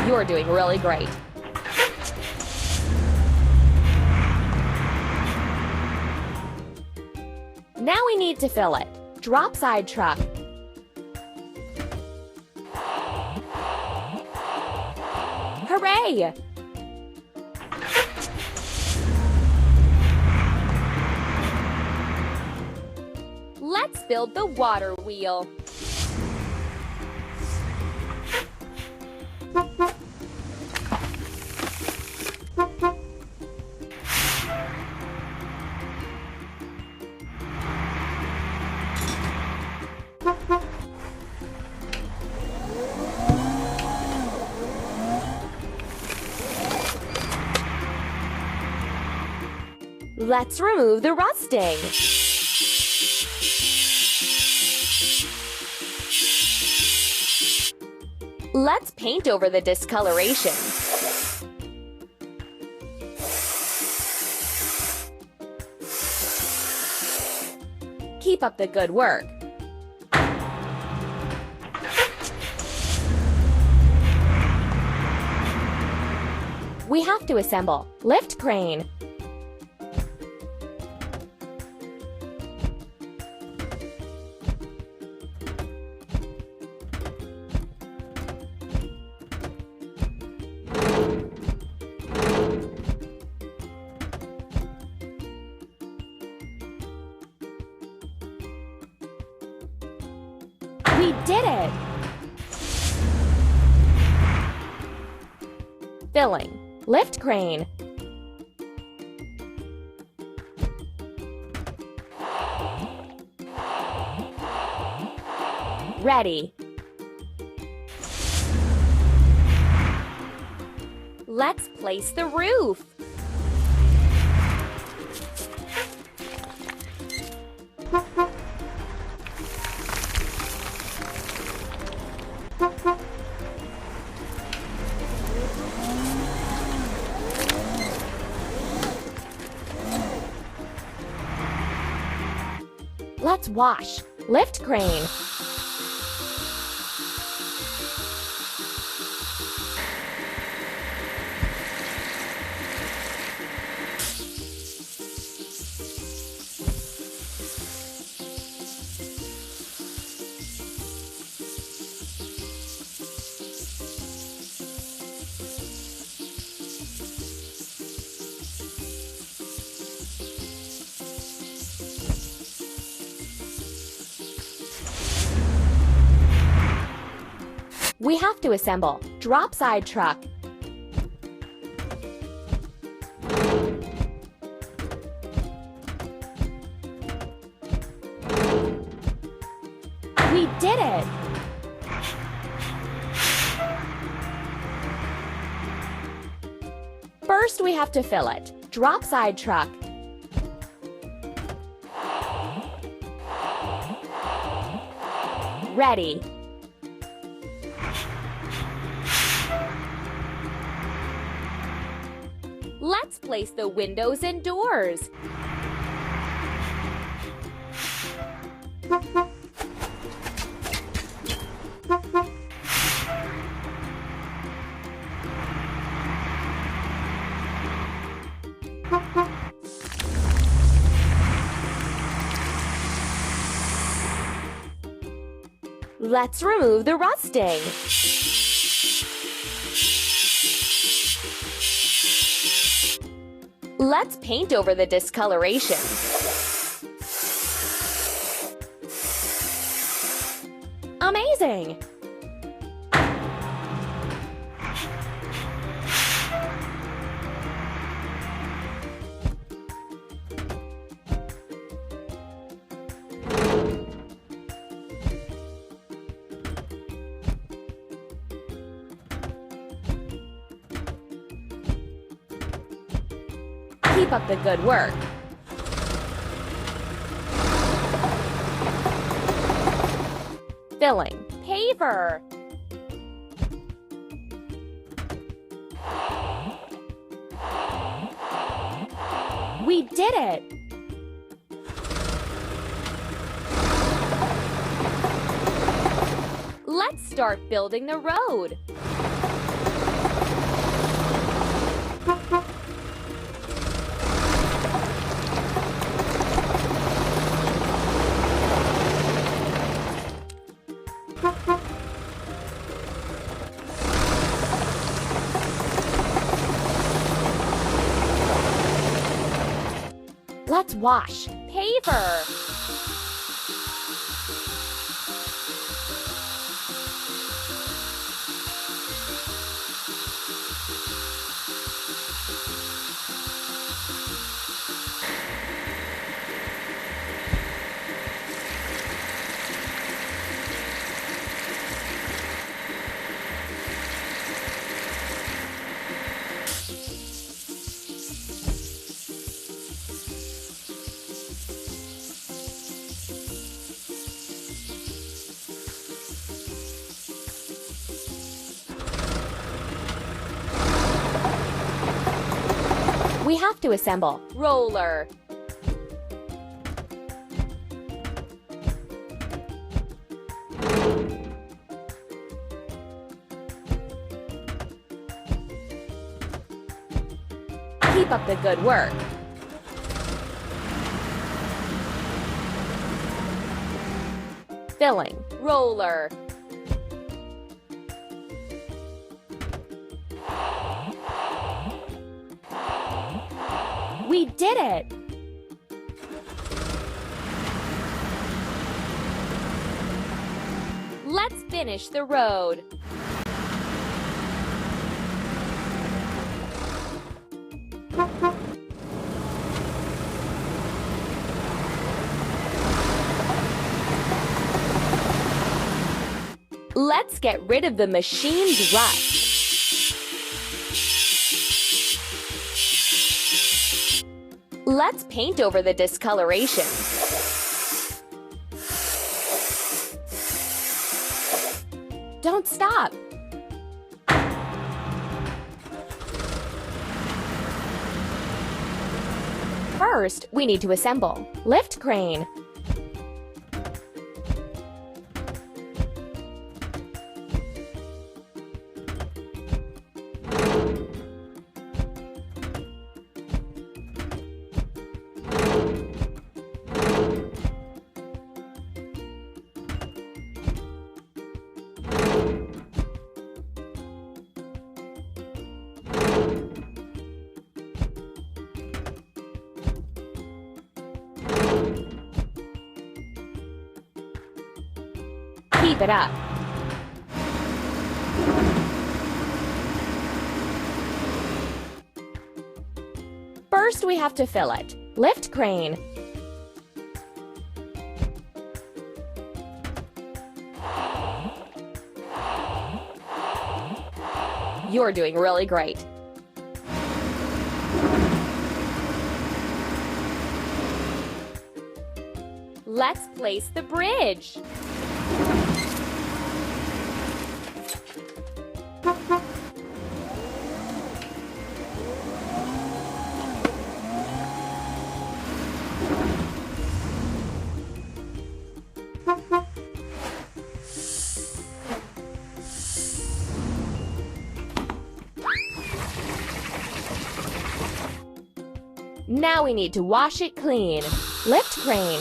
You're doing really great. Now we need to fill it. Drop side truck. Hooray! Let's build the water wheel. Let's remove the rusting. Let's paint over the discoloration. Keep up the good work. We have to assemble. Lift crane. We did it! Filling. Lift crane. Ready. Let's place the roof. Let's wash. Lift crane. We have to assemble. Drop side truck. We did it! First, we have to fill it. Drop side truck. Ready. Let's place the windows and doors. Let's remove the rusting. Let's paint over the discoloration. Amazing! Keep up the good work. Filling. Paver. We did it! Let's start building the road. Let's wash. Paver. We have to assemble. Roller. Keep up the good work. Filling. Roller. We did it! Let's finish the road. Let's get rid of the machine's rust. Let's paint over the discoloration. Don't stop. First, we need to assemble. Lift crane. Keep it up. First, we have to fill it. Lift crane. You're doing really great. Let's place the bridge. Now we need to wash it clean. Lift crane.